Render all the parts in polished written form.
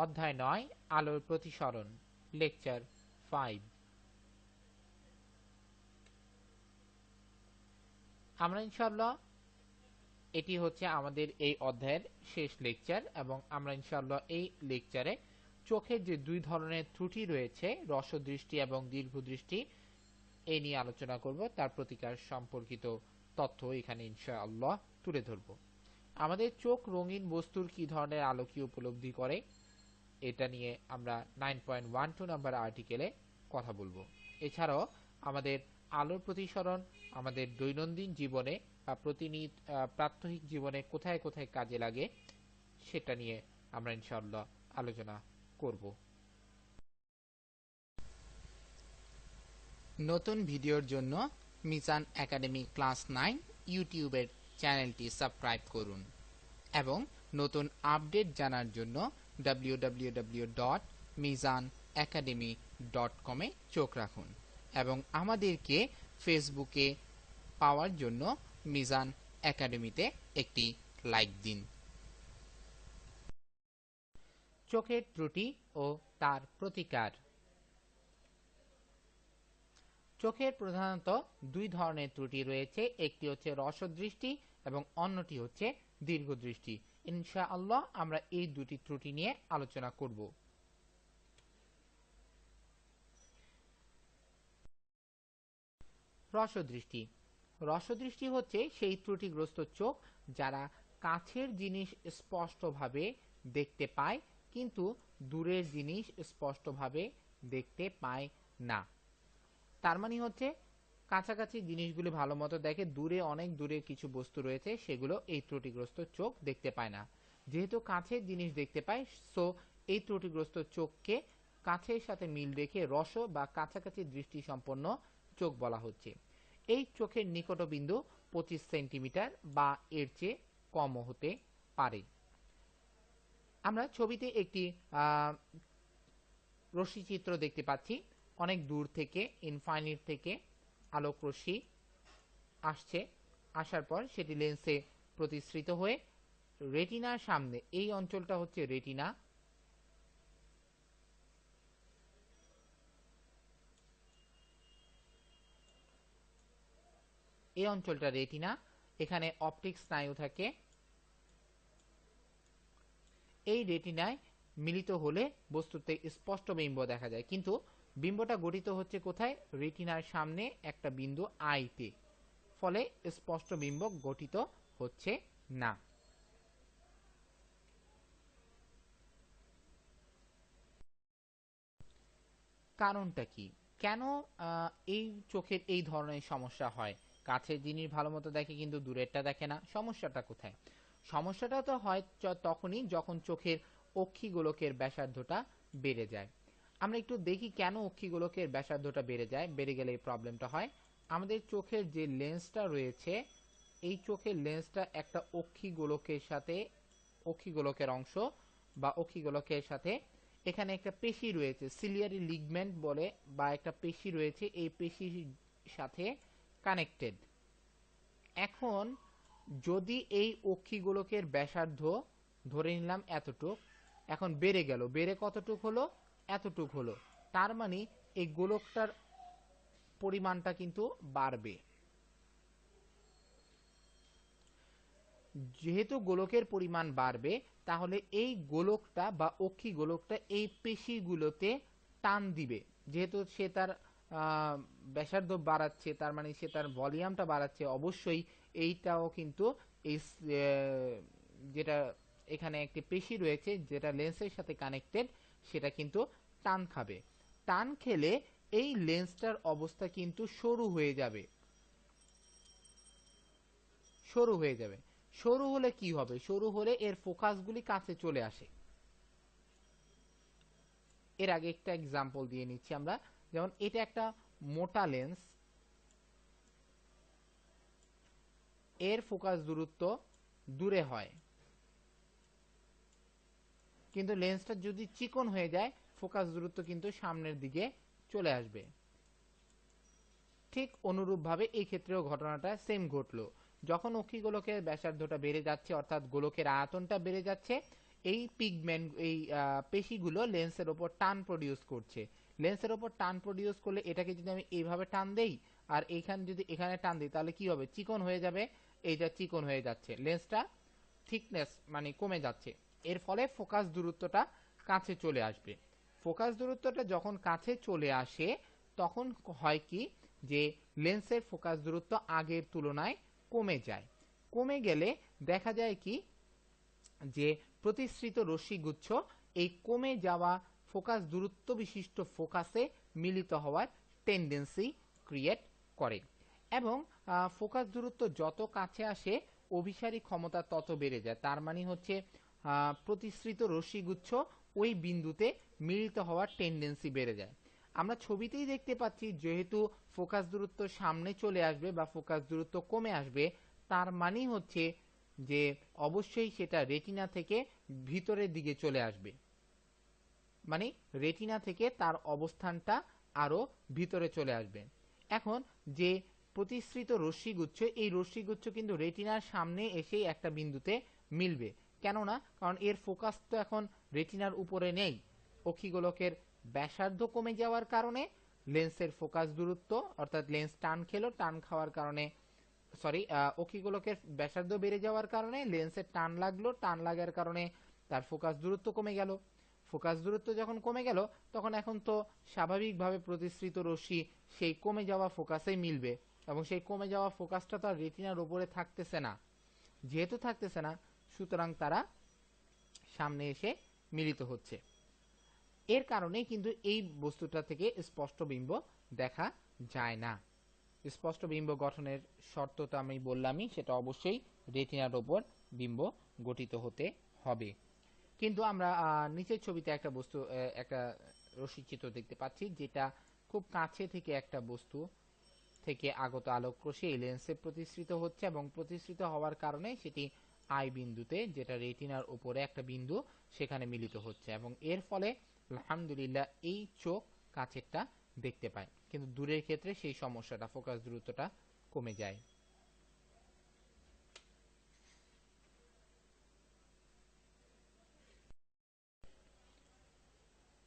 অধ্যায় ৯ আলোর প্রতিসরণ লেকচার 5। আমরা ইনশাআল্লাহ এটি হচ্ছে আমাদের এই অধ্যায়ের শেষ লেকচার এবং আমরা ইনশাআল্লাহ এই লেকচারে চোখের যে দুই ধরনের ত্রুটি রয়েছে হ্রস্বদৃষ্টি এবং দীর্ঘদৃষ্টি এই নিয়ে আলোচনা করব। তার প্রতিকার সম্পর্কিত তথ্য এখানে ইনশাআল্লাহ তুলে ধরব। আমাদের চোখ রঙিন বস্তুর কি ধরনের আলোকীয় উপলব্ধি করে এটা নিয়ে আমরা 9.12 নাম্বার আর্টিকেলে কথা বলবো। এছাড়াও আমাদের আলোর প্রতিসরণ আমাদের দৈনন্দিন জীবনে বা প্রতিনিয়ত প্রাত্যহিক জীবনে কোথায় কোথায় কাজে লাগে সেটা নিয়ে আমরা ইনশাআল্লাহ আলোচনা করব। নতুন ভিডিওর জন্য মিজান একাডেমি ক্লাস 9 ইউটিউবের চ্যানেলটি সাবস্ক্রাইব করুন এবং নতুন আপডেট জানার জন্য www.mizanacademy.com এ চোখ রাখুন এবং আমাদেরকে ফেসবুকে পাওয়ার জন্য মিজান একাডেমিতে একটি লাইক দিন। চোখের ত্রুটি ও তার প্রতিকার। চোখের প্রধানত দুই ধরনের ত্রুটি রয়েছে, একটি হচ্ছে হ্রস্বদৃষ্টি এবং অন্যটি হচ্ছে দীর্ঘদৃষ্টি। ইনশাআল্লাহ আমরা এই দুটি ত্রুটি নিয়ে আলোচনা করব। হ্রস্বদৃষ্টি। হ্রস্বদৃষ্টি হচ্ছে সেই ত্রুটিগ্রস্ত চোখ যারা কাছের জিনিস স্পষ্টভাবে দেখতে পায় কিন্তু দূরের জিনিস স্পষ্টভাবে দেখতে পায় না। তার মানে হচ্ছে কাছাকাছি জিনিসগুলো ভালো মতো দেখে, দূরে অনেক দূরে কিছু বস্তু রয়েছে সেগুলো এই ত্রুটিগ্রস্ত চোখ দেখতে পায় না। যেহেতু কাছের জিনিস দেখতে পায়, সো এই ত্রুটিগ্রস্ত চোখকে কাছের সাথে মিল রেখে হ্রস্ব বা কাছাকাছি দৃষ্টি সম্পন্ন চোখ বলা হচ্ছে। এই চোখের নিকটবিন্দু 25 সেন্টিমিটার বা এর চেয়ে কমও হতে পারে। আমরা ছবিতে একটি রশ্মি চিত্র দেখতে পাচ্ছি। অনেক দূর থেকে ইনফাইনিট থেকে আলোক রশ্মি আসছে, আসার পর সেটি লেন্সে প্রতিসৃত হয়ে রেটিনার সামনে, এই অঞ্চলটা হচ্ছে রেটিনা, এই অঞ্চলটা রেটিনা, এখানে অপটিক স্নায়ু থাকে। এই রেটিনায় মিলিত হলে বস্তুতে স্পষ্ট বিম্ব দেখা যায়, কিন্তু বিম্বটা গঠিত হচ্ছে কোথায়? রেটিনার সামনে একটা বিন্দু আইতে, ফলে স্পষ্ট বিম্ব গঠিত হচ্ছে না। কারণটা কি? কেন এই চোখের এই ধরনের সমস্যা হয়? কাছের জিনিস ভালো মতো দেখে কিন্তু দূরেরটা দেখে না। সমস্যাটা কোথায়? সমস্যাটা তো হয় তখনই যখন চোখের অক্ষিগোলকের ব্যাসার্ধটা বেড়ে যায়। আমরা একটু দেখি কেন অক্ষিগোলকের ব্যাসার্ধটা বেড়ে যায়, বেড়ে গেলে এই প্রবলেমটা হয়। আমাদের চোখের যে লেন্সটা রয়েছে, এই চোখের লেন্সটা একটা অক্ষিগোলকের সাথে, অক্ষিগোলকের অংশ বা অক্ষিগোলকের সাথে এখানে একটা পেশি রয়েছে, সিলিয়ারি লিগমেন্ট বলে, বা একটা পেশি রয়েছে, এই পেশির সাথে কানেক্টেড। এখন যদি এই অক্ষিগোলকের ব্যাসার্ধ ধরে নিলাম এতটুক, এখন বেড়ে গেল, বেড়ে কতটুক হলো? এতটুক হলো। তার মানে এই গোলকটার পরিমাণটা কিন্তু বাড়বে। যেহেতু গোলকের পরিমাণ বাড়বে, তাহলে এই গোলকটা বা অক্ষি গোলকটা এই পেশিগুলোতে টান দিবে। যেহেতু সে তার ব্যাসার্ধ বাড়াচ্ছে, তার মানে সে তার ভলিউমটা বাড়াচ্ছে, অবশ্যই এইটাও কিন্তু এই যেটা এখানে একটি পেশি রয়েছে যেটা লেন্সের সাথে কানেক্টেড, সেটা কিন্তু টান খাবে। টান খেলে এই লেন্সটার অবস্থা কিন্তু সরু হয়ে যাবে। সরু হয়ে যাবে। সরু হলে কি হবে? সরু হলে এর ফোকাসগুলি কাছে চলে আসে। এর আগে একটা এক্সাম্পল দিয়ে নিচ্ছি আমরা। যেমন এটা একটা মোটা লেন্স, এর ফোকাস দূরত্ব দূরে হয়, কিন্তু লেন্সটা যদি চিকন হয়ে যায় ফোকাস দূরত্ব কিন্তু সামনের দিকে চলে আসবে। ঠিক অনুরূপভাবে এই ক্ষেত্রেও ঘটনাটা সেম ঘটলো। যখন অক্ষিগোলকের ব্যাসার্ধটা বেড়ে যাচ্ছে, অর্থাৎ গোলকের আয়তনটা বেড়ে যাচ্ছে, এই পিগমেন্ট এই পেশিগুলো লেন্সের ওপর টান প্রডিউস করছে। লেন্সের ওপর টান প্রডিউস করলে এটাকে যদি আমি এইভাবে টান দেই আর এইখানে যদি এখানে টান দিই তাহলে কি হবে, চিকন হয়ে যাবে। এইটা চিকন হয়ে যাচ্ছে, লেন্সটা থিকনেস মানে কমে যাচ্ছে। এর ফলে ফোকাস দূরত্বটা কাছে চলে আসবে। ফোকাস দূরত্বটা যখন কাছে চলে আসে তখন হয় কি যে লেন্সের ফোকাস দূরত্ব আগের তুলনায় কমে যায়। কমে গেলে দেখা যায় কি যে প্রতিসৃত রশ্মিগুচ্ছ এই কমে যাওয়া ফোকাস দূরত্ব বিশিষ্ট ফোকাসে মিলিত হওয়ার টেন্ডেন্সি ক্রিয়েট করে এবং ফোকাস দূরত্ব যত কাছে আসে অভিসারী ক্ষমতা তত বেড়ে যায়। তার মানে হচ্ছে প্রতিসৃত রশ্মিগুচ্ছ ওই বিন্দুতে মিলিত হওয়ার টেন্ডেন্সি বেড়ে যায়। আমরা ছবিতেই দেখতে পাচ্ছি যেহেতু ফোকাস দূরত্ব সামনে চলে আসবে বা ফোকাস দূরত্ব কমে আসবে, তার মানে হচ্ছে যে অবশ্যই সেটা রেটিনা থেকে ভিতরের দিকে চলে আসবে, মানে রেটিনা থেকে তার অবস্থানটা আরো ভিতরে চলে আসবে। এখন যে প্রতিসৃত রশ্মিগুচ্ছ, এই রশ্মিগুচ্ছ কিন্তু রেটিনার সামনে এসেই একটা বিন্দুতে মিলবে। কেননা কারণ এর ফোকাস তো এখন রেটিনার উপরে নেই। অক্ষিগোলকের ব্যাসার্ধ কমে যাওয়ার কারণে লেন্সের ফোকাস দূরত্ব অর্থাৎ লেন্স টান খেলো, টান খাওয়ার কারণে অক্ষিগোলকের ব্যাসার্ধ বেড়ে যাওয়ার কারণে লেন্সের টান লাগলো, টান লাগার কারণে তার ফোকাস দূরত্ব কমে গেল। ফোকাস দূরত্ব যখন কমে গেল তখন এখন তো স্বাভাবিকভাবে প্রতিসৃত রশ্মি সেই কমে যাওয়া ফোকাসেই মিলবে এবং সেই কমে যাওয়া ফোকাসটা তো আর রেটিনার উপরে থাকতেছে না। যেহেতু থাকতেছে না সুতরাং তারা সামনে এসে মিলিত হচ্ছে। এর কারণে কিন্তু এই বস্তুটা থেকে স্পষ্ট বিম্ব দেখা যায় না। স্পষ্ট বিম্ব গঠনের শর্ত তো আমি বললামই, সেটা অবশ্যই রেটিনার ওপর বিম্ব গঠিত হতে হবে। কিন্তু আমরা নিচের ছবিতে একটা বস্তু একটা রশ্মি চিত্র দেখতে পাচ্ছি যেটা খুব কাছে থেকে একটা বস্তু থেকে আগত আলোক রশ্মি এই লেন্সে প্রতিসৃত হচ্ছে এবং প্রতিসৃত হওয়ার কারণে সেটি আই বিন্দুতে, যেটা রেটিনার উপরে একটা বিন্দু, সেখানে মিলিত হচ্ছে এবং এর ফলে আলহামদুলিল্লাহ এই চোখ কাছেরটা দেখতে পায়। কিন্তু দূরের ক্ষেত্রে সেই সমস্যাটা, ফোকাস দূরত্বটা কমে যায়।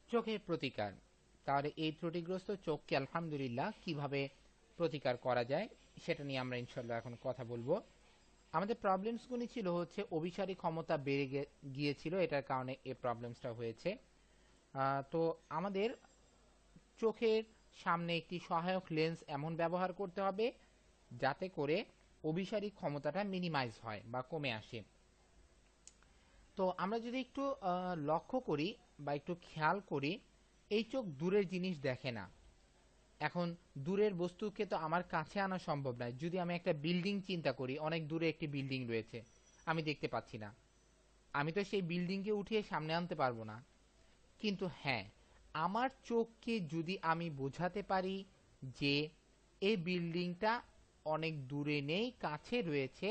চোখের প্রতিকার, তাহলে এই ত্রুটিগ্রস্ত চোখকে আলহামদুলিল্লাহ কিভাবে প্রতিকার করা যায় সেটা নিয়ে আমরা ইনশাল্লাহ এখন কথা বলবো। আমাদের প্রবলেমসগুলি ছিল হচ্ছে অভিসারী ক্ষমতা বেড়ে গিয়েছিল, এটার কারণে এই প্রবলেমসটা হয়েছে। তো আমাদের চোখের সামনে একটি সহায়ক লেন্স এমন ব্যবহার করতে হবে যাতে করে অভিসারী ক্ষমতাটা মিনিমাইজ হয় বা কমে আসে। তো আমরা যদি একটু লক্ষ্য করি বা একটু খেয়াল করি, এই চোখ দূরের জিনিস দেখে না। এখন দূরের বস্তুকে তো আমার কাছে আনা সম্ভব নয়। যদি আমি একটা বিল্ডিং চিন্তা করি, অনেক দূরে একটি বিল্ডিং রয়েছে, আমি দেখতে পাচ্ছি না, আমি তো সেই বিল্ডিংকে উঠিয়ে সামনে আনতে পারবো না। কিন্তু হ্যাঁ, আমার চোখকে যদি আমি বোঝাতে পারি যে এই বিল্ডিংটা অনেক দূরে নেই, কাছে রয়েছে,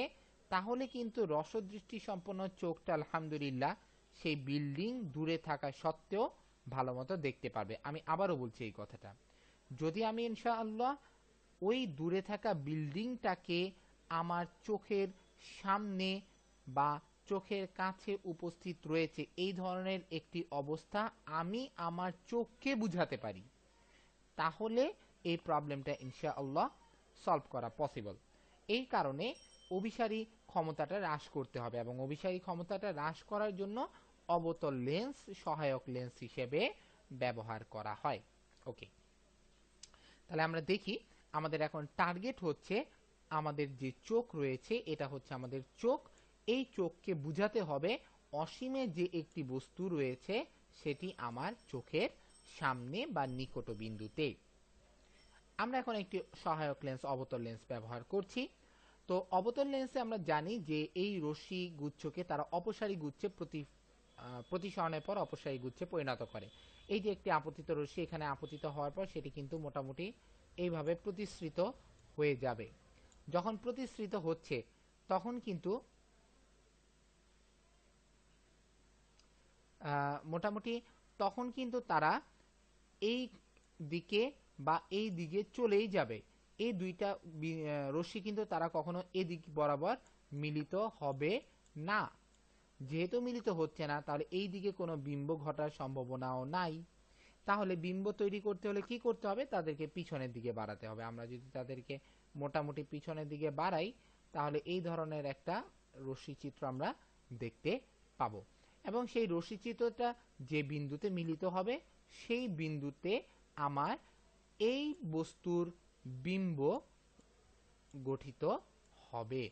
তাহলে কিন্তু রসদৃষ্টি সম্পন্ন চোখটা আলহামদুলিল্লাহ সেই বিল্ডিং দূরে থাকা সত্ত্বেও ভালো মতো দেখতে পারবে। আমি আবারও বলছি এই কথাটা, যদি আমি ইনশাআল্লাহ ওই দূরে থাকা বিল্ডিংটাকে আমার চোখের সামনে বা চোখের কাছে উপস্থিত রয়েছে এই ধরনের একটি অবস্থা আমি আমার চোখকে বুঝাতে পারি, তাহলে এই প্রবলেমটা ইনশাআল্লাহ সলভ করা পসিবল। এই কারণে অভিসারী ক্ষমতাটা হ্রাস করতে হবে এবং অভিসারী ক্ষমতাটা হ্রাস করার জন্য অবতল লেন্স সহায়ক লেন্স হিসেবে ব্যবহার করা হয়। ওকে, তাহলে আমরা দেখি আমাদের এখন টার্গেট হচ্ছে আমাদের যে চোখ রয়েছে, এটা হচ্ছে আমাদের চোখ। এই চোখকে বুঝাতে হবে অসীমে যে একটি বস্তু রয়েছে সেটি আমার চোখের সামনে বা নিকট বিন্দুতে। আমরা এখন একটি সহায়ক লেন্স অবতল লেন্স ব্যবহার করছি। তো অবতল লেন্সে আমরা জানি যে এই রশ্মি গুচ্ছকে তারা অপসারী গুচ্ছে প্রতিসরণের পর অপসারী গুচ্ছে পরিণত করে। এই যে একটি আপতিত রশ্মি এখানে আপতিত হওয়ার পর সেটি কিন্তু মোটামুটি এইভাবে প্রতিসৃত হয়ে যাবে। যখন প্রতিসৃত হচ্ছে তখন কিন্তু মোটামুটি তখন কিন্তু তারা এই দিকে বা এই দিকে চলেই যাবে। এই দুইটা রশ্মি কিন্তু তারা কখনো এদিক বরাবর মিলিত হবে না। যেহেতু মিলিত হচ্ছে না, তাহলে এই দিকে কোনো বিম্ব ঘটার সম্ভাবনাও নাই। তাহলে বিম্ব তৈরি করতে হলে কি করতে হবে? তাদেরকে পিছনের দিকে বাড়াতে হবে। আমরা যদি তাদেরকে মোটামুটি পিছনের দিকে বাড়াই, তাহলে এই ধরনের একটা রশ্মি চিত্র আমরা দেখতে পাবো। এবং সেই রশ্মি চিত্রটা যে বিন্দুতে মিলিত হবে, সেই বিন্দুতে আমার এই বস্তুর বিম্ব গঠিত হবে।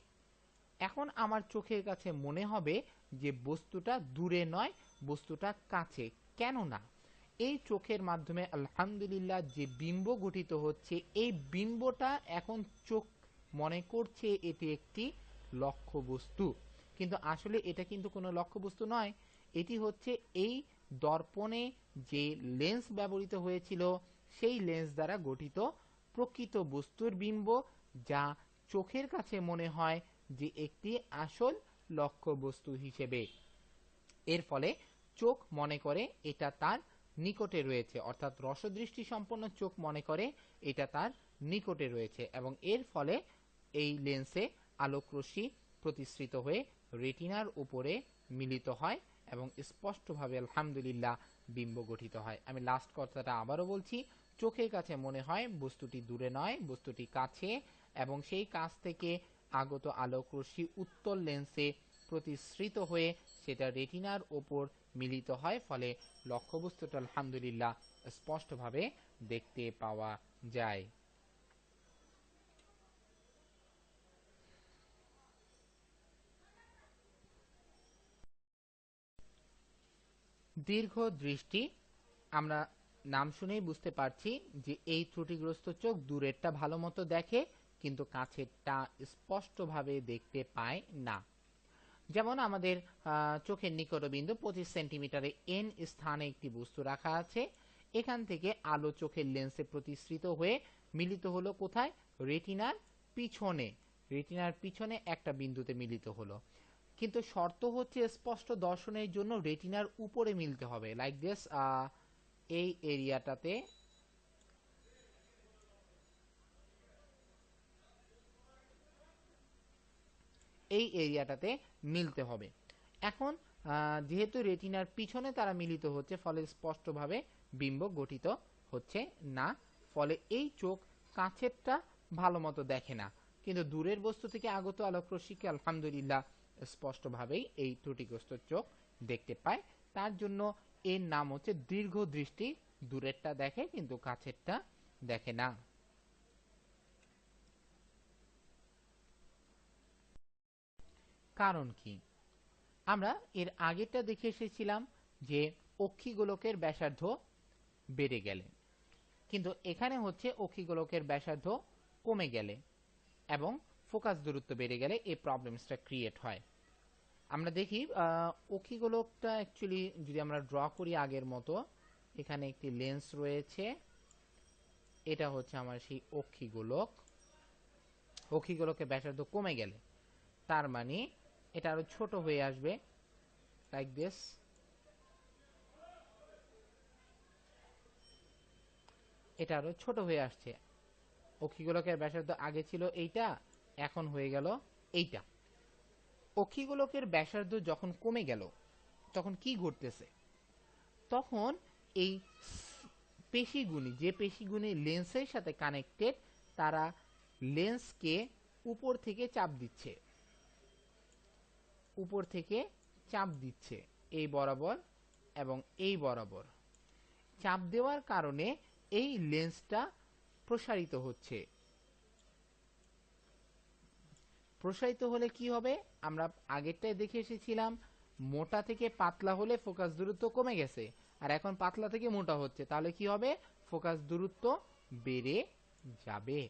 এখন আমার চোখের কাছে মনে হবে যে বস্তুটা দূরে নয়, বস্তুটা কাছে। কেননা এই চোখের মাধ্যমে আলহামদুলিল্লাহ যে বিম্ব গঠিত হচ্ছে, এই বিম্বটা এখন চোখ মনে করছে এটি একটি লক্ষ্য বস্তু, কিন্তু আসলে এটা কিন্তু কোনো লক্ষ্য বস্তু নয়। এটি হচ্ছে এই দর্পণে যে লেন্স ব্যবহৃত হয়েছিল, সেই লেন্স দ্বারা গঠিত প্রকৃত বস্তুর বিম্ব, যা চোখের কাছে মনে হয় যে একটি আসল লক্ষ্য বস্তু হিসেবে। এর ফলে চোখ মনে করে এটা তার নিকটে রয়েছে, অর্থাৎ রসদৃষ্টি সম্পন্ন চোখ মনে করে এটা তার নিকটে রয়েছে, এবং এর ফলে এই লেন্সে আলোকরশ্মি প্রতিসৃত হয়ে রেটিনার উপরে মিলিত হয় এবং স্পষ্টভাবে আলহামদুলিল্লাহ বিম্ব গঠিত হয়। আমি লাস্ট কথাটা আবারও বলছি, চোখের কাছে মনে হয় বস্তুটি দূরে নয়, বস্তুটি কাছে, এবং সেই কাছ থেকে আগত আলোকরশ্মি উত্তল লেন্সে প্রতিসৃত হয়ে সেটা রেটিনার ওপর মিলিত হয়, ফলে লক্ষ্যবস্তুটা আলহামদুলিল্লাহ স্পষ্টভাবে দেখতে পাওয়া যায়। দীর্ঘ দৃষ্টি, আমরা নাম শুনেই বুঝতে পারছি যে এই ত্রুটিগ্রস্ত চোখ দূরেরটা ভালো মতো দেখে, কিন্তু কাছেরটা স্পষ্টভাবে দেখতে পায় না। যেমন আমাদের চোখের নিকটবিন্দু 25 সেন্টিমিটারে এন স্থানে একটি বস্তু রাখা আছে। এখান থেকে আলো চোখের লেন্সে প্রতিসৃত হয়ে মিলিত হলো কোথায়? রেটিনার পিছনে। রেটিনার পিছনে একটা বিন্দুতে মিলিত হলো, কিন্তু শর্ত হচ্ছে স্পষ্ট দর্শনের জন্য রেটিনার উপরে মিলতে হবে, লাইক দিস। এই এরিয়াটাতে মিলতে হবে। এখন যেহেতু রেটিনার পিছনে তারা মিলিত হচ্ছে, ফলে স্পষ্টভাবে বিম্ব গঠিত হচ্ছে না, ফলে এই চোখ কাছেরটা ভালো মতো দেখে না, কিন্তু দূরের বস্তু থেকে আগত আলোকরশ্মিকে আলহামদুলিল্লাহ স্পষ্টভাবেই এই ত্রুটিগ্রস্ত চোখ দেখতে পায়। তার জন্য এর নাম হচ্ছে দীর্ঘ দৃষ্টি, দূরেরটা দেখে কিন্তু কাছেরটা দেখে না। কারণ কি? আমরা এর আগেরটা দেখে এসেছিলাম যে অক্ষিগোলকের ব্যাসার্ধ বেড়ে গেলে, কিন্তু এখানে হচ্ছে অক্ষিগোলকের ব্যাসার্ধ কমে গেলে এবং ফোকাস দূরত্ব বেড়ে গেলে এই প্রবলেমসটা ক্রিয়েট হয়। আমরা দেখি অক্ষিগোলকটা অ্যাকচুয়ালি যদি আমরা ড্র করি আগের মতো, এখানে একটি লেন্স রয়েছে, এটা হচ্ছে আমার সেই অক্ষিগোলক। অক্ষিগোলকের ব্যাসার্ধ কমে গেলে তার মানে এটা আরো ছোট হয়ে আসবে, লাইক দিস। এটা আরো ছোট হয়ে আসছে। অক্ষিগোলকের ব্যাসার্ধ আগে ছিল এইটা, এখন হয়ে গেল এইটা। অক্ষিগোলকের ব্যাসার্ধ যখন কমে গেল, তখন কি ঘটতেছে? তখন এই পেশিগুলি, যে পেশিগুলি লেন্সের সাথে কানেক্টেড, তারা লেন্সকে উপর থেকে চাপ দিচ্ছে, উপর থেকে চাপ দিচ্ছে এই বরাবর এবং এই বরাবর। চাপ দেওয়ার কারণে এই লেন্সটা প্রসারিত হচ্ছে। প্রসারিত হলে কি হবে? আমরা আগেরটাই দেখে এসেছিলাম, মোটা থেকে পাতলা হলে ফোকাস দূরত্ব কমে গেছে, আর এখন পাতলা থেকে মোটা হচ্ছে, তাহলে কি হবে? ফোকাস দূরত্ব বেড়ে যাবে।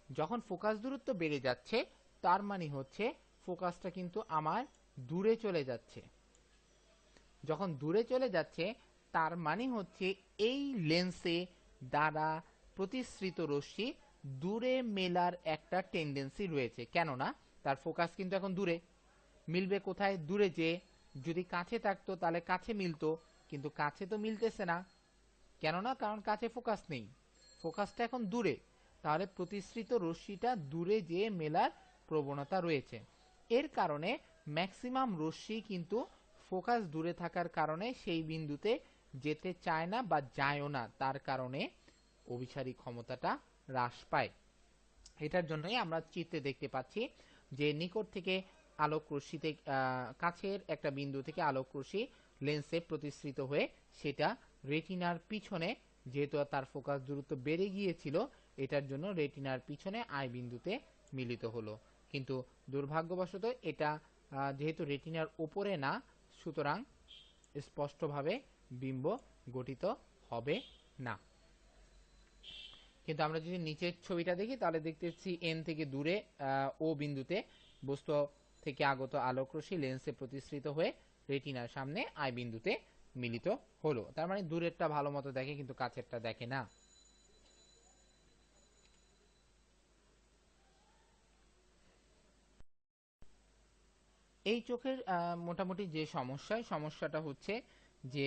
যখন ফোকাস দূরত্ব বেড়ে যাচ্ছে, তার মানে হচ্ছে ফোকাসটা কিন্তু আমার দূরে চলে যাচ্ছে। যখন দূরে চলে যাচ্ছে, তার মানে হচ্ছে এই লেন্সে দ্বারা প্রতিসৃত রশ্মি দূরে মেলার একটা টেন্ডেন্সি রয়েছে, কেননা তার ফোকাস কিন্তু এখন দূরে। মিলবে কোথায়? দূরে। যে যদি কাছে থাকতো তাহলে কাছে মিলতো, কিন্তু কাছে তো মিলতেছে না, কেননা কারণ কাছে ফোকাস নেই, ফোকাসটা এখন দূরে। তাহলে প্রতিসৃত রশ্মিটা দূরে যেয়ে মেলার প্রবণতা রয়েছে। এর কারণে ম্যাক্সিমাম রশ্মি কিন্তু ফোকাস দূরে থাকার কারণে সেই বিন্দুতে যেতে চায় না বা যায়ও না, তার কারণে অভিসারী ক্ষমতাটা হ্রাস পায়। এটার জন্যই আমরা চিত্রে দেখতে পাচ্ছি যে নিকট থেকে আলোক রশ্মিতে কাছের একটা বিন্দু থেকে আলোক রশ্মি লেন্সে প্রতিসৃত হয়ে সেটা রেটিনার পিছনে, যেহেতু তার ফোকাস দূরত্ব বেড়ে গিয়েছিল, এটার জন্য রেটিনার পিছনে আই বিন্দুতে মিলিত হলো। কিন্তু দুর্ভাগ্যবশত এটা যেহেতু রেটিনার উপরে না, সুতরাং স্পষ্টভাবে বিম্ব গঠিত হবে না। কিন্তু আমরা যদি নিচের ছবিটা দেখি তাহলে দেখতে পাচ্ছি এন থেকে দূরে ও বিন্দুতে বস্তু থেকে আগত আলোক রশ্মি লেন্সে প্রতিসৃত হয়ে রেটিনার সামনে আই বিন্দুতে মিলিত হলো। তার মানে দূরেরটা ভালো মতো দেখে কিন্তু কাছেরটা দেখে না। এই চোখের মোটামুটি যে সমস্যাটা হচ্ছে যে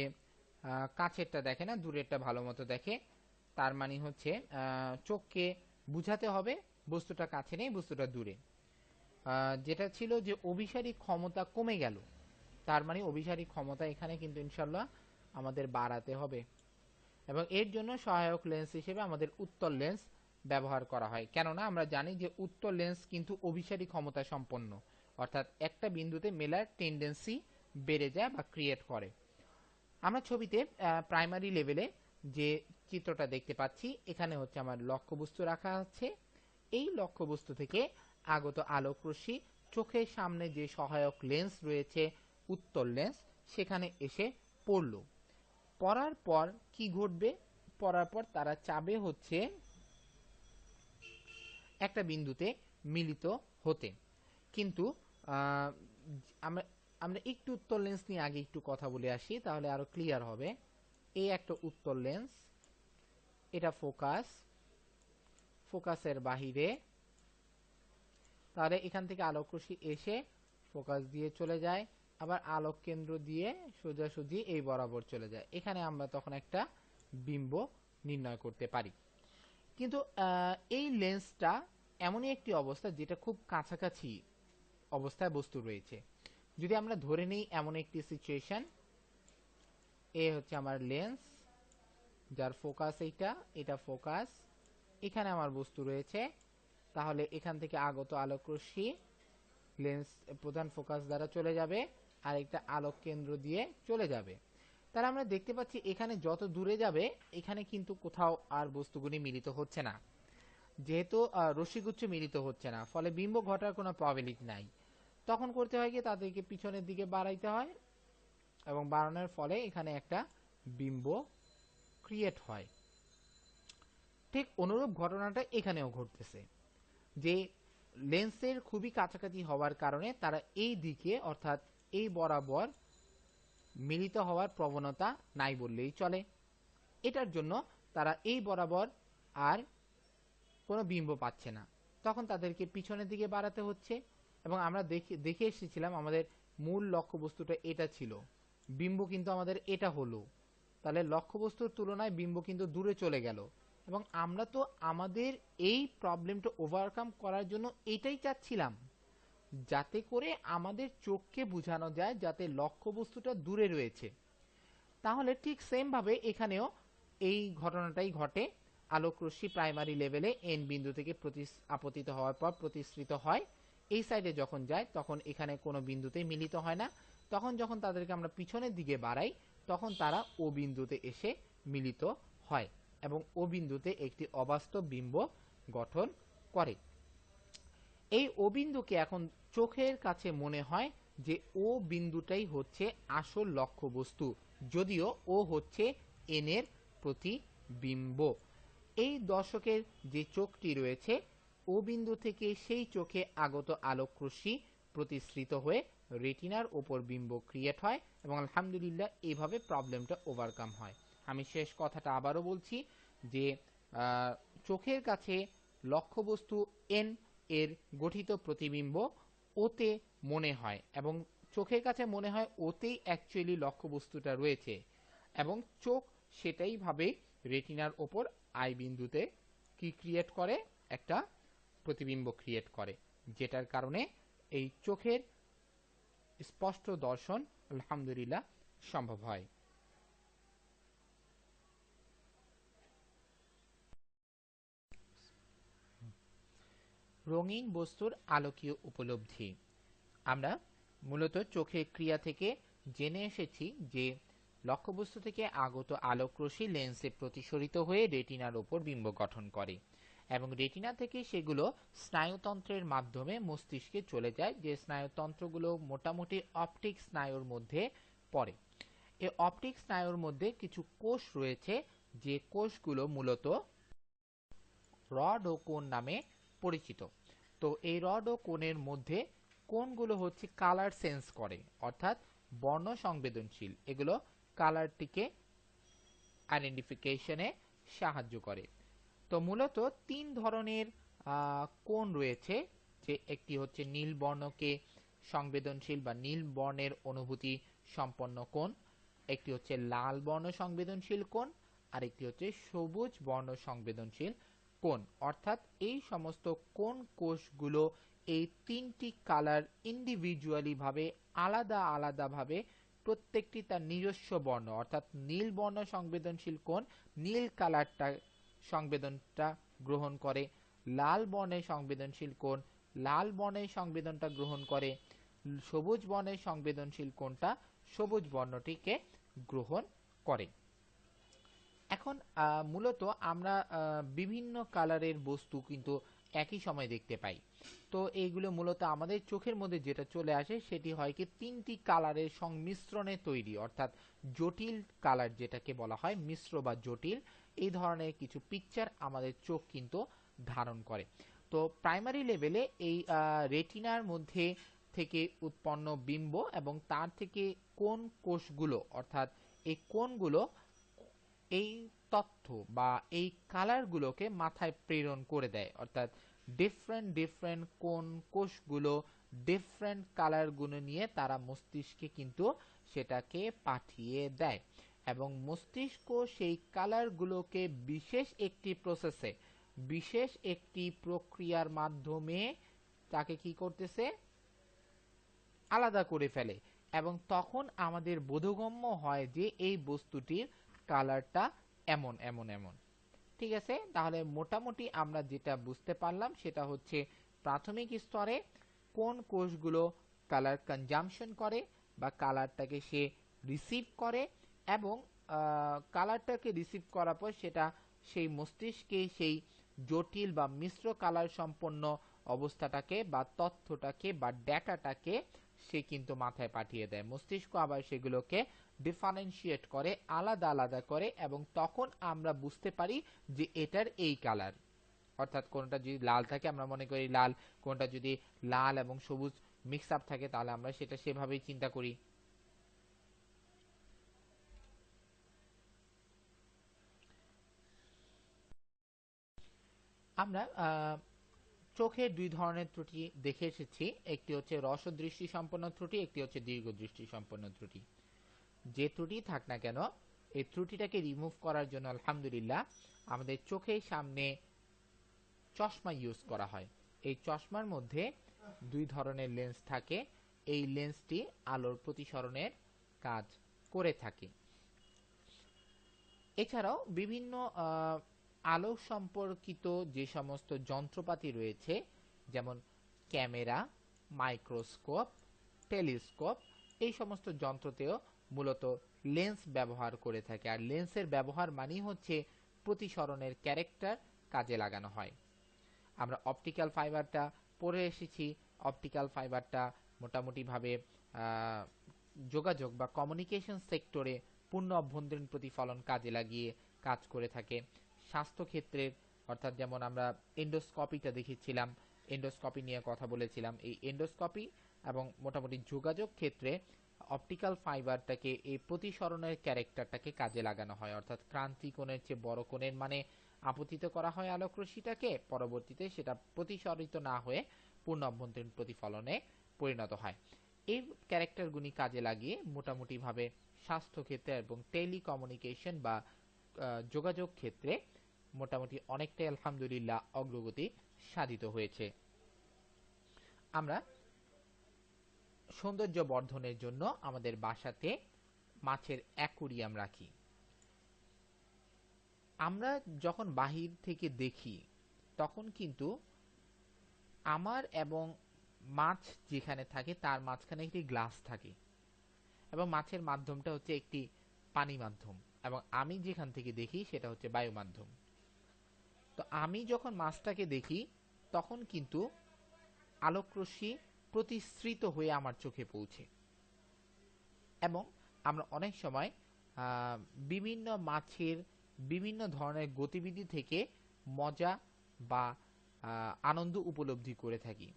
কাছেরটা দেখে না, দূরেরটা ভালো মতো দেখে। তার মানে হচ্ছে চোখকে বুঝাতে হবে বস্তুটা কাছে নেই, বস্তুটা দূরে। যেটা ছিল যে অভিসারী ক্ষমতা কমে গেল, তার মানে অভিসারী ক্ষমতা এখানে কিন্তু ইনশাল্লাহ আমাদের বাড়াতে হবে, এবং এর জন্য সহায়ক লেন্স হিসেবে আমাদের উত্তল লেন্স ব্যবহার করা হয়। কেননা আমরা জানি যে উত্তল লেন্স কিন্তু অভিসারী ক্ষমতা সম্পন্ন, অর্থাৎ একটা বিন্দুতে মেলার টেন্ডেন্সি বেড়ে যায় বা ক্রিয়েট করে। আমরা ছবিতে প্রাইমারি লেভেলে যে চিত্রটা দেখতে পাচ্ছি, এখানে হচ্ছে আমার লক্ষ্যবস্তু রাখা আছে। এই লক্ষ্যবস্তু থেকে আগত আলোক রশ্মি চোখের সামনে যে সহায়ক লেন্স রয়েছে উত্তল লেন্স, সেখানে এসে পড়ল। পড়ার পর কি ঘটবে? পড়ার পর তারা চাবে হচ্ছে একটা বিন্দুতে মিলিত হতে। কিন্তু আমরা আমরা একটু উত্তল লেন্স নিয়ে আগে একটু কথা বলে আসি, তাহলে আরো ক্লিয়ার হবে। এই একটা উত্তল লেন্স, এটা ফোকাসের বাহিরে, তাহলে এখান থেকে আলোক রশ্মি এসে ফোকাস দিয়ে চলে যায়, আবার আলোক কেন্দ্র দিয়ে সোজাসুজি এই বরাবর চলে যায়। এখানে আমরা তখন একটা বিম্ব নির্ণয় করতে পারি। কিন্তু এই লেন্সটা এমনই একটি অবস্থা যেটা খুব কাছাকাছি অবস্থায় বস্তু রয়েছে। যদি আমরা ধরে নিই এমন একটি সিচুয়েশন, এ হচ্ছে আমার লেন্স, যার ফোকাস এটা ফোকাস, এখানে আমার বস্তু রয়েছে, তাহলে এখান থেকে আগত আলোক রশ্মি লেন্স প্রধান ফোকাস দ্বারা চলে যাবে আর একটা আলোক কেন্দ্র দিয়ে চলে যাবে। তাহলে আমরা দেখতে পাচ্ছি এখানে যত দূরে যাবে এখানে কিন্তু কোথাও আর বস্তুগুলি মিলিত হচ্ছে না, যেহেতু রশ্মিগুচ্ছ মিলিত হচ্ছে না, ফলে বিম্ব ঘটার কোনো প্রবাবিলিটি নাই। তখন করতে হয় কি, তাদেরকে পিছনের দিকে বাড়াইতে হয়, এবং বাড়ানোর ফলে এখানে একটা বিম্ব ক্রিয়েট হয়। ঠিক অনুরূপ ঘটনাটা এখানেও ঘটতেছে, যে লেন্সের খুবই কাছাকাছি হওয়ার কারণে তারা এই দিকে অর্থাৎ এই বরাবর মিলিত হওয়ার প্রবণতা নাই বললেই চলে। এটার জন্য তারা এই বরাবর আর কোনো বিম্ব পাচ্ছে না, তখন তাদেরকে পিছনের দিকে বাড়াতে হচ্ছে। এবং আমরা দেখে এসেছিলাম আমাদের মূল লক্ষ্যবস্তুটা এটা ছিল, বিম্ব কিন্তু আমাদের এটা হলো, তাহলে লক্ষ্যবস্তুর তুলনায় বিম্ব কিন্তু দূরে চলে গেল। এবং আমরা তো আমাদের এই প্রবলেমটা ওভারকাম করার জন্য এটাই চাচ্ছিলাম, যাতে করে আমাদের চোখকে বোঝানো যায় যাতে লক্ষ্যবস্তুটা দূরে রয়েছে। তাহলে ঠিক সেম ভাবে এখানেও এই ঘটনাটাই ঘটে। আলোক রশ্মি প্রাইমারি লেভেলে এন বিন্দু থেকে আপতিত হওয়ার পর প্রতিসৃত হয়, এই সাইডে যখন যায় তখন এখানে কোনো বিন্দুতে মিলিত হয় না। তখন যখন তাদেরকে আমরা পিছনের দিকে বাড়াই তখন তারা ও বিন্দুতে এসে মিলিত হয় এবং ও বিন্দুতে একটি অবাস্তব বিম্ব গঠন করে। এই ও বিন্দুকে এখন চোখের কাছে মনে হয় যে ও বিন্দুটাই হচ্ছে আসল লক্ষ্যবস্তু, যদিও ও হচ্ছে এন এর প্রতিবিম্ব। এই দর্শকের যে চোখটি রয়েছে, ও বিন্দু থেকে সেই চোখে আগত আলোক রশ্মি প্রতিসৃত হয়ে রেটিনার ওপর বিম্ব ক্রিয়েট হয়, এবং আলহামদুলিল্লাহ এইভাবে প্রবলেমটা ওভারকাম হয়। আমি শেষ কথাটা আবারও বলছি যে চোখের কাছে লক্ষ্যবস্তু এন এর গঠিত প্রতিবিম্ব ওতে মনে হয়, এবং চোখের কাছে মনে হয় ওতেই অ্যাকচুয়ালি লক্ষ্যবস্তুটা রয়েছে, এবং চোখ সেটাই ভাবে রেটিনার ওপর আই বিন্দুতে কি ক্রিয়েট করে, একটা প্রতিবিম্ব ক্রিয়েট করে, যেটার কারণে এই চোখের স্পষ্ট দর্শন আলহামদুলিল্লাহ সম্ভব হয়। রঙিন বস্তুর আলোকীয় উপলব্ধি। আমরা মূলত চোখের ক্রিয়া থেকে জেনে এসেছি যে লক্ষ্যবস্তু থেকে আগত আলোকরশ্মি লেন্সে প্রতিসরিত হয়ে রেটিনার উপর বিম্ব গঠন করে এবং রেটিনা থেকে সেগুলো স্নায়ুতন্ত্রের মাধ্যমে মস্তিষ্কে চলে যায়, যে স্নায়ুতন্ত্রগুলো মোটামুটি অপটিক স্নায়ুর মধ্যে পড়ে। এই অপটিক স্নায়ুর মধ্যে কিছু কোষ রয়েছে, যে কোষগুলো মূলত রড ও কোণ নামে পরিচিত। তো এই রড ও কোণের মধ্যে কোণগুলো হচ্ছে কালার সেন্স করে, অর্থাৎ বর্ণ সংবেদনশীল। এগুলো কালারটিকে আইডেন্টিফিকেশনে সাহায্য করে। তো মূলত তিন ধরনের কোণ রয়েছে, যে একটি হচ্ছে নীল বর্ণকে সংবেদনশীল বা নীল বর্ণের অনুভূতি সম্পন্ন কোণ, একটি হচ্ছে লাল বর্ণ সংবেদনশীল কোণ, আর একটি হচ্ছে সবুজ বর্ণ সংবেদনশীল কোণ। অর্থাৎ এই সমস্ত কোণ কোষগুলো এই তিনটি কালার ইন্ডিভিজুয়ালি ভাবে আলাদা আলাদা ভাবে প্রত্যেকটি তার নিজস্ব বর্ণ, অর্থাৎ নীল বর্ণ সংবেদনশীল কোণ নীল কালারটা সংবেদনটা গ্রহণ করে, লাল বর্ণের সংবেদনশীল কোণ লাল বর্ণের সংবেদনটা গ্রহণ করে, সবুজ বর্ণের সংবেদনশীল কোণটা সবুজ বর্ণটিকে গ্রহণ করে। এখন মূলত আমরা বিভিন্ন কালারের বস্তু কিন্তু একই সময় দেখতে পাই। তো এইগুলো মূলত আমাদের চোখের মধ্যে যেটা চলে আসে সেটি হয় কি তিনটি কালারের সংমিশ্রণে তৈরি, অর্থাৎ জটিল কালার যেটাকে বলা হয়, মিশ্র বা জটিল, এই ধরনের কিছু পিকচার আমাদের চোখ কিন্তু ধারণ করে। তো প্রাইমারি লেভেলে এই রেটিনার মধ্যে থেকে উৎপন্ন বিম্ব এবং তার থেকে কোন কোষগুলো, অর্থাৎ এই কোণগুলো এই তথ্য বা এই কালারগুলোকে মাথায় প্রেরণ করে দেয়, অর্থাৎ ডিফারেন্ট ডিফারেন্ট কোন কোষগুলো ডিফারেন্ট কালারগুলো নিয়ে তারা মস্তিষ্কে কিন্তু সেটাকে পাঠিয়ে দেয় এবং মস্তিষ্ক সেই কালারগুলোকে বিশেষ একটি প্রসেসে, বিশেষ একটি প্রক্রিয়ার মাধ্যমে তাকে কি করতেছে, আলাদা করে ফেলে এবং তখন আমাদের বোধগম্য হয় যে এই বস্তুটির কালারটা এমন এমন এমন। ঠিক আছে, তাহলে মোটামুটি আমরা যেটা বুঝতে পারলাম সেটা হচ্ছে প্রাথমিক স্তরে কোন কোষগুলো কালার কনজাম্পশন করে বা কালারটাকে সে রিসিভ করে এবং কালারটাকে রিসিভ করার পর সেটা সেই মস্তিষ্কে সেই জটিল বা মিশ্র কালার সম্পন্ন অবস্থাটাকে বা তথ্যটাকে বা ডেটাটাকে সে কিন্তু মাথায় পাঠিয়ে দেয়। মস্তিষ্ক আবার সেগুলোকে ডিফারেন্সিয়েট করে, আলাদা আলাদা করে এবং তখন আমরা বুঝতে পারি যে এটার এই কালার, অর্থাৎ কোনটা যদি লাল থাকে আমরা মনে করি লাল, কোনটা যদি লাল এবং সবুজ মিক্স আপ থাকে তাহলে আমরা সেটা সেভাবেই চিন্তা করি। আমরা চোখের দুই ধরনের ত্রুটি দেখে এসেছি, একটি হচ্ছে রসদৃষ্টি সম্পন্ন ত্রুটি, একটি হচ্ছে দীর্ঘ দৃষ্টি সম্পন্ন ত্রুটি। যে ত্রুটি থাক না কেন এই ত্রুটিটাকে রিমুভ করার জন্য আলহামদুলিল্লাহ আমাদের চোখের সামনে চশমা ইউজ করা হয়। এই চশমার মধ্যে দুই ধরনের লেন্স থাকে, এই লেন্সটি আলোর প্রতিসরণের কাজ করে থাকে। এছাড়াও বিভিন্ন আলো সম্পর্কিত যে সমস্ত যন্ত্রপাতি রয়েছে, যেমন ক্যামেরা, মাইক্রোস্কোপ, টেলিস্কোপ, এই সমস্ত যন্ত্রতেও মূলত লেন্স ব্যবহার করে থাকে। আর লেন্সের ব্যবহার মানেই হচ্ছে প্রতিসরণের ক্যারেক্টার কাজে লাগানো হয়। আমরা অপটিক্যাল ফাইবারটা পড়ে এসেছি, অপটিক্যাল ফাইবারটা মোটামুটিভাবে যোগাযোগ বা কমিউনিকেশন সেক্টরে পূর্ণ অভ্যন্তরীণ প্রতিফলন কাজে লাগিয়ে কাজ করে থাকে। স্বাস্থ্যক্ষেত্রের, অর্থাৎ যেমন আমরা এন্ডোস্কপিটা দেখেছিলাম, এন্ডোস্কপি নিয়ে কথা বলেছিলাম, এই এন্ডোস্কপি এবং মোটামুটি যোগাযোগ ক্ষেত্রে অপটিক্যাল ফাইবারটাকে এই প্রতিসরণের ক্যারেক্টারটাকে কাজে লাগানো হয়, অর্থাৎ ক্রান্তি কোণের চেয়ে বড় কোণের মানে আপতিত করা হয় আলোকরশ্মিটাকে, পরবর্তীতে সেটা প্রতিসরিত না হয়ে পূর্ণ অভ্যন্তরীণ প্রতিফলনে পরিণত হয়। এই ক্যারেক্টারগুলি কাজে লাগিয়ে মোটামুটিভাবে স্বাস্থ্যক্ষেত্রে এবং টেলিকমিউনিকেশন বা যোগাযোগ ক্ষেত্রে মোটামুটি অনেকটাই আলহামদুলিল্লাহ অগ্রগতি সাধিত হয়েছে। আমরা সৌন্দর্য বর্ধনের জন্য আমাদের বাসাতে মাছের অ্যাকুরিয়াম রাখি। আমরা যখন বাহির থেকে দেখি তখন কিন্তু আমার এবং মাছ যেখানে থাকে তার মাঝখানে একটি গ্লাস থাকে এবং মাছের মাধ্যমটা হচ্ছে একটি পানি মাধ্যম এবং আমি যেখান থেকে দেখি সেটা হচ্ছে বায়ু মাধ্যম। তো আমি যখন মাছটাকে দেখি তখন কিন্তু আলোকরশ্মি প্রতিসৃত হয়ে আমার চোখে পৌঁছে এবং আমরা অনেক সময় বিভিন্ন মাছের বিভিন্ন ধরনের গতিবিধি থেকে মজা বা আনন্দ উপলব্ধি করে থাকি।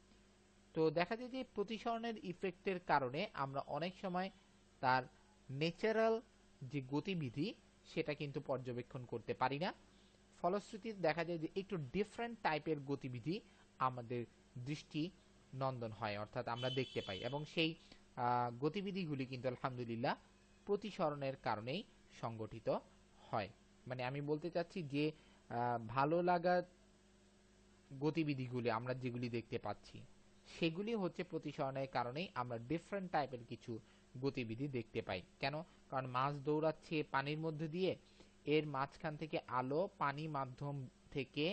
তো দেখা যায় যে প্রতিসরণের ইফেক্টের কারণে আমরা অনেক সময় তার ন্যাচারাল যে গতিবিধি সেটা কিন্তু পর্যবেক্ষণ করতে পারি না। ফলশ্রুতিতে দেখা যায় যে একটু ডিফারেন্ট টাইপের গতিবিধি আমাদের দৃষ্টি নন্দন হয়, অর্থাৎ আমরা দেখতে পাই এবং সেই গতিবিধিগুলি কিন্তু আলহামদুলিল্লাহ প্রতিসরণের কারণেই সংগঠিত হয়। মানে আমি বলতে চাচ্ছি যে ভালো লাগা গতিবিধিগুলি আমরা যেগুলি দেখতে পাচ্ছি সেগুলি হচ্ছে প্রতিসরণের কারণেই আমরা ডিফারেন্ট টাইপের কিছু গতিবিধি দেখতে পাই। কেন? কারণ মাছ দৌড়াচ্ছে পানির মধ্যে দিয়ে, এর মাঝখান থেকে আলো পানি মাধ্যম থেকে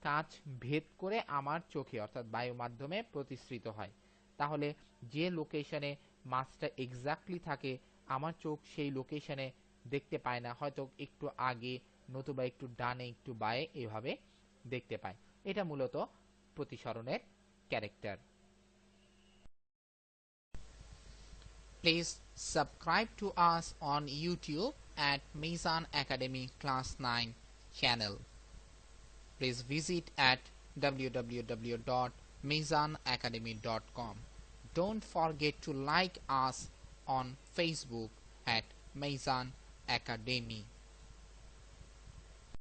কাঁচ ভেদ করে আমার চোখে অর্থাৎ বায়ু মাধ্যমে প্রতিসৃত হয়। তাহলে যে লোকেশনে মাছটা এক্স্যাক্টলি থাকে আমার চোখ সেই লোকেশনে দেখতে পায় না, হয়তো একটু আগে নতুবা একটু ডানে একটু বায়ে এভাবে দেখতে পায়। এটা মূলত প্রতিসরণের character. Please subscribe to us on YouTube at Mizan Academy Class 9 channel. Please visit at www.mizanacademy.com. Don't forget to like us on Facebook at Mizan Academy.